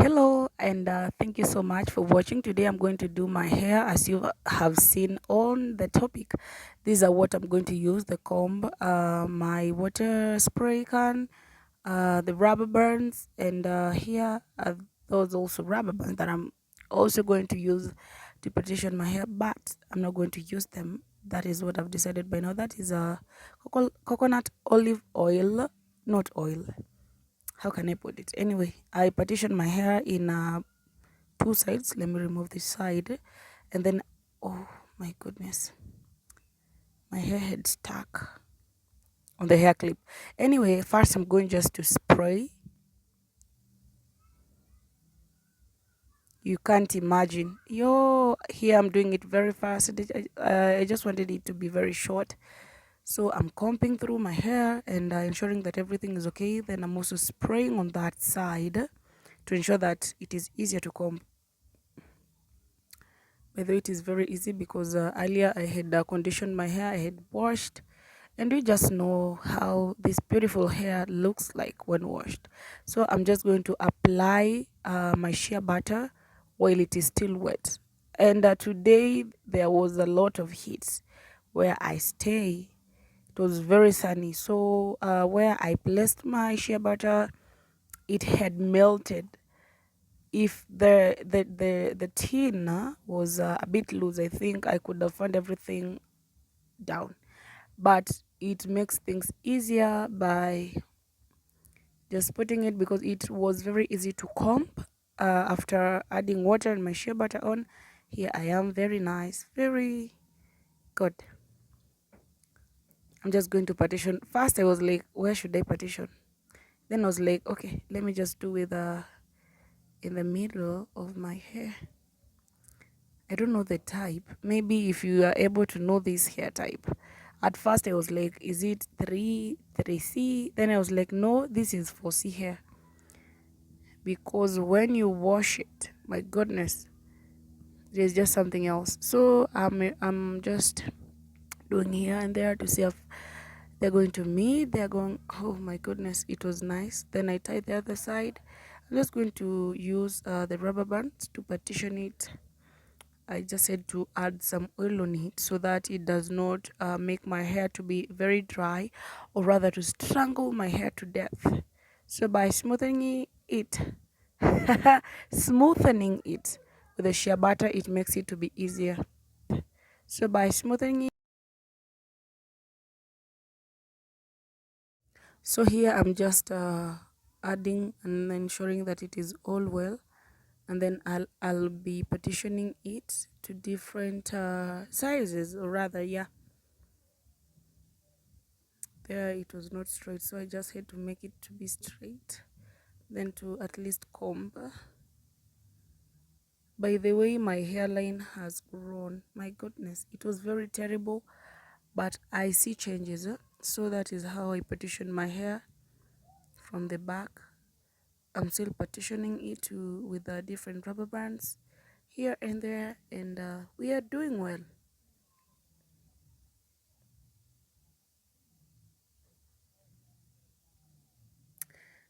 Hello, and thank you so much for watching. Today I'm going to do my hair as you have seen on the topic. These are what I'm going to use: the comb, my water spray can, the rubber bands, and here are those also rubber bands that I'm also going to use to partition my hair, but I'm not going to use them. That is what I've decided by now. That is coconut olive oil, not oil. How can I put it? Anyway, I partition my hair in two sides. Let me remove this side, and then oh my goodness, my hair had stuck on the hair clip. Anyway, first I'm going just to spray. You can't imagine. Here I'm doing it very fast. I just wanted it to be very short. So I'm combing through my hair and ensuring that everything is okay. Then I'm also spraying on that side to ensure that it is easier to comb. By the way, it is very easy because earlier I had conditioned my hair, I had washed, and we just know how this beautiful hair looks like when washed. So I'm just going to apply my shea butter while it is still wet. And today there was a lot of heat where I stay. It was very sunny. So where I placed my shea butter, it had melted. If the tin was a bit loose, I think I could have found everything down, but it makes things easier by just putting it, because it was very easy to comb after adding water and my shea butter on. Here I am, very nice, very good. I'm just going to partition. First I was like, where should I partition? Then I was like, okay, let me just do with in the middle of my hair. I don't know the type. Maybe if you are able to know this hair type. At first I was like, is it 3C? Then I was like, no, this is 4C hair. Because when you wash it, my goodness, there's just something else. So I'm just doing here and there to see if they're going to meet. They're going, oh my goodness, it was nice. Then I tied the other side. I'm just going to use the rubber bands to partition it. I just had to add some oil on it so that it does not make my hair to be very dry, or rather to strangle my hair to death. So by smoothing it, smoothing it with the shea butter, it makes it to be easier. So by smoothing it, so here I'm just adding and ensuring that it is all well, and then I'll be partitioning it to different sizes, or rather, yeah. There it was not straight, so I just had to make it to be straight, then to at least comb. By the way, my hairline has grown. My goodness, it was very terrible, but I see changes. So that is how I partition my hair from the back. I'm still partitioning it with the different rubber bands here and there, and we are doing well.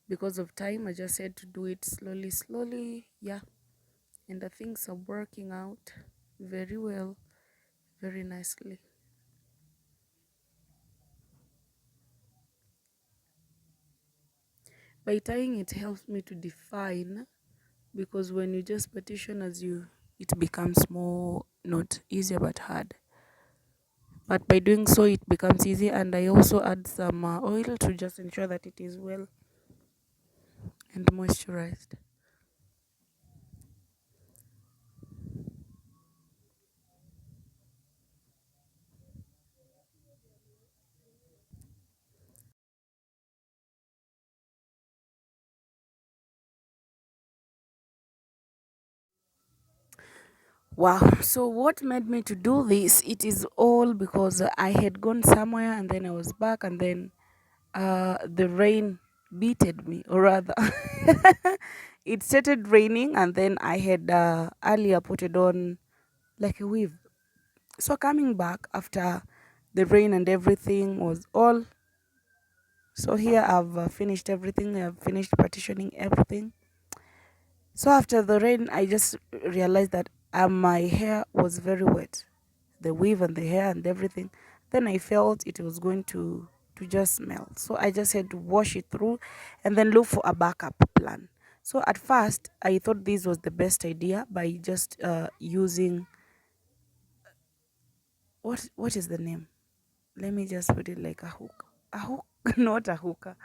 Because of time, I just had to do it slowly, yeah. And the things are working out very well, very nicely. By tying, it helps me to define, because when you just partition it becomes more, not easier but hard. But by doing so, it becomes easy, and I also add some oil to just ensure that it is well and moisturized. Wow. So what made me to do this? It is all because I had gone somewhere and then I was back, and then the rain beated me, or rather, it started raining, and then I had earlier put it on like a weave. So coming back after the rain and everything was all. So here I've finished everything. I've finished partitioning everything. So after the rain, I just realized that my hair was very wet, the weave and the hair and everything. Then I felt it was going to just melt. So I just had to wash it through and then look for a backup plan. So at first, I thought this was the best idea by just using what is the name? Let me just put it like a hook. A hook, not a hooker,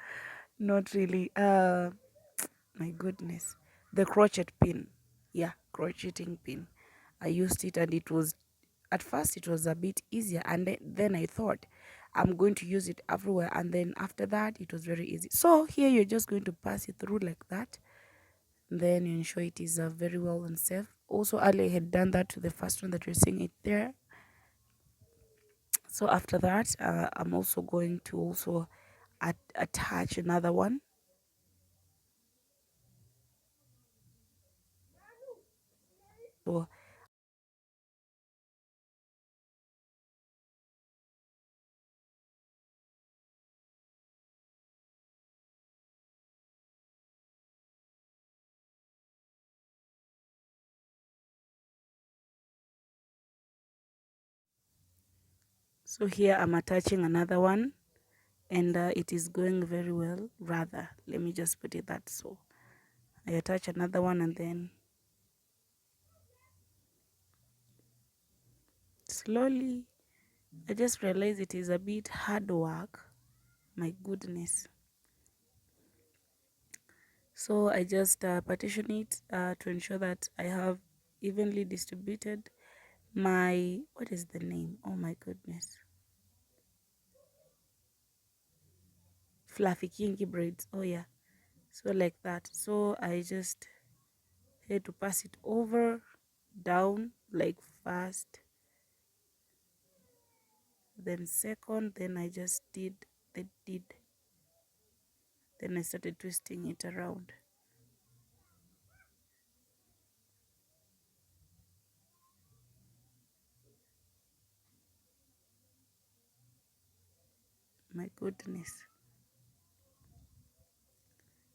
not really. My goodness, the crochet pin. Yeah, crocheting pin. I used it and it was, at first it was a bit easier, and then I thought I'm going to use it everywhere, and then after that it was very easy. So here you're just going to pass it through like that, then you ensure it is very well and safe. Also earlier I had done that to the first one that you're seeing it there. So after that, I'm also going to also attach another one. So so here I'm attaching another one, and it is going very well. Rather, let me just put it that. So I attach another one, and then slowly I just realize it is a bit hard work. My goodness. So I just partition it to ensure that I have evenly distributed my, what is the name? Oh my goodness. Fluffy kinky braids. Oh yeah. So like that. So I just had to pass it over, down, like first, then second, then I just did, then I started twisting it around. My goodness.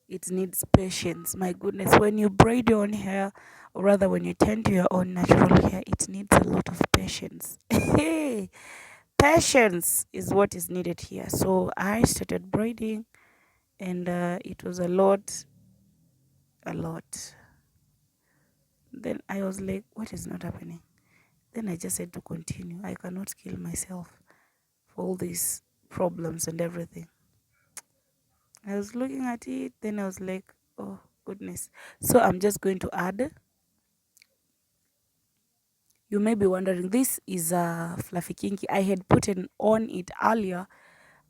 It needs patience. My goodness. When you braid your own hair, or rather when you tend to your own natural hair, it needs a lot of patience. Hey, patience is what is needed here. So I started braiding, and it was a lot, a lot. Then I was like, what is not happening? Then I just had to continue. I cannot kill myself for all these problems and everything. I was looking at it, then I was like, oh goodness. So I'm just going to add. You may be wondering, this is a fluffy kinky. I had put on it earlier,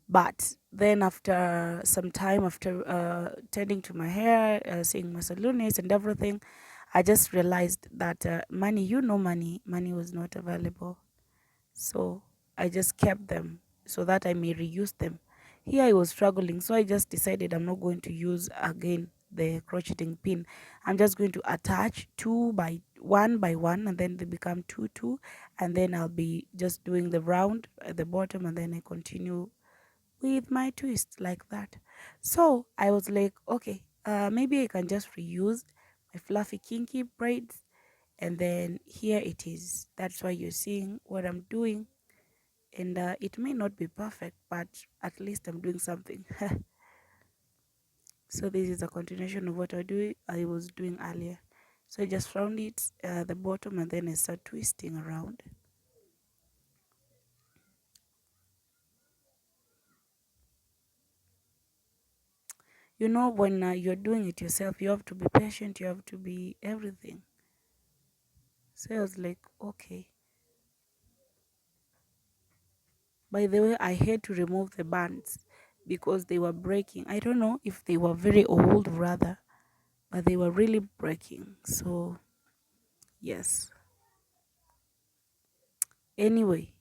but then after some time, after tending to my hair, seeing my salonist and everything, I just realized that money, money was not available. So I just kept them so that I may reuse them. Here I was struggling, so I just decided I'm not going to use again the crocheting pin. I'm just going to attach by one, and then they become two, and then I'll be just doing the round at the bottom, and then I continue with my twist like that. So I was like, okay, maybe I can just reuse my fluffy kinky braids, and then here it is. That's why you're seeing what I'm doing, and it may not be perfect, but at least I'm doing something. So this is a continuation of what I was doing earlier. So I just round it the bottom, and then I start twisting around. You know, when you're doing it yourself, you have to be patient, you have to be everything. So I was like, okay. By the way, I had to remove the bands because they were breaking. I don't know if they were very old, rather, but they were really breaking. So yes. Anyway,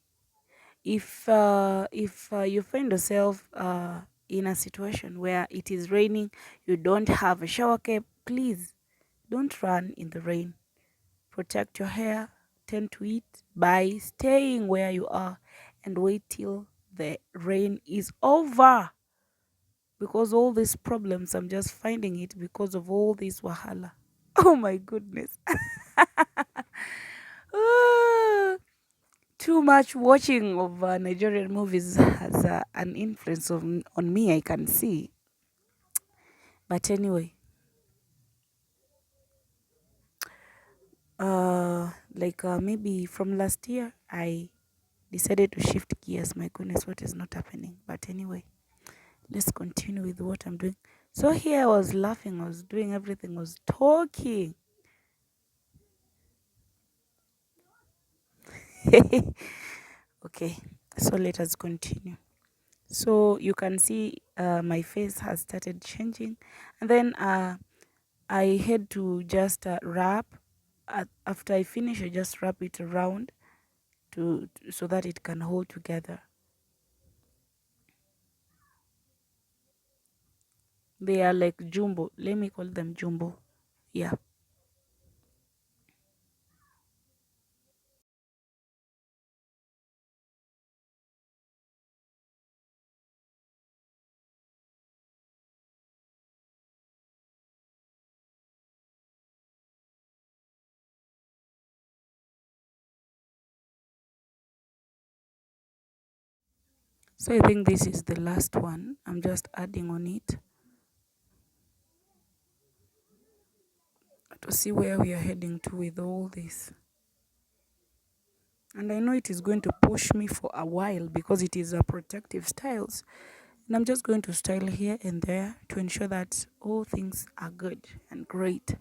if you find yourself in a situation where it is raining, you don't have a shower cap, please don't run in the rain. Protect your hair, tend to it by staying where you are, and wait till the rain is over, because all these problems, I'm just finding it because of all this wahala. Oh my goodness. Ah, too much watching of Nigerian movies has an influence on me, I can see. But anyway, maybe from last year, I decided to shift gears. My goodness, what is not happening? But anyway, let's continue with what I'm doing. So here I was laughing, I was doing everything, I was talking. Okay, so let us continue. So you can see my face has started changing, and then I had to just wrap. After I finish, I just wrap it around so that it can hold together. They are like jumbo. Let me call them jumbo. Yeah. So I think this is the last one. I'm just adding on it to see where we are heading to with all this. And I know it is going to push me for a while because it is a protective styles. And I'm just going to style here and there to ensure that all things are good and great.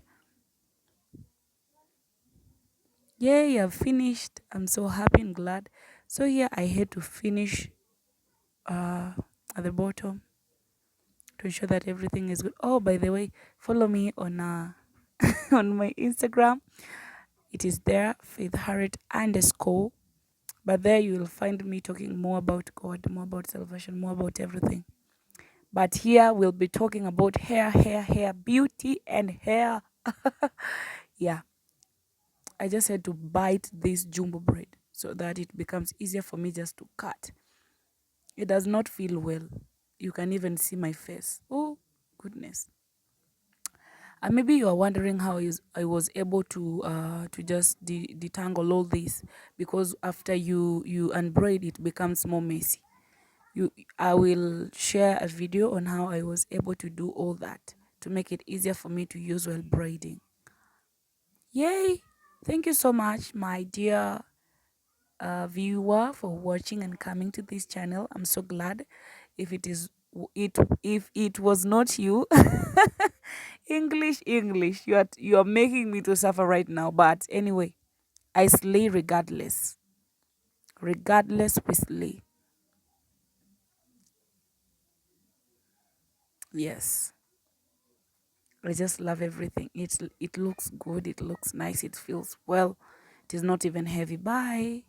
Yay, I've finished. I'm so happy and glad. So here I had to finish uh, at the bottom to ensure that everything is good. Oh, by the way, follow me on on my Instagram. It is there, Faith Harriet _. But there you will find me talking more about God, more about salvation, more about everything. But here we'll be talking about hair, beauty and hair. Yeah, I just had to bite this jumbo bread so that it becomes easier for me just to cut. It does not feel well. You can even see my face. Oh, goodness. And maybe you are wondering how I was able to just detangle all this, because after you unbraid it becomes more messy. I will share a video on how I was able to do all that to make it easier for me to use while braiding. Yay! Thank you so much, my dear viewer, for watching and coming to this channel. I'm so glad. If it was not you, English, you are making me to suffer right now. But anyway, I slay regardless. Regardless, we slay. Yes. I just love everything. It looks good. It looks nice. It feels well. It is not even heavy. Bye.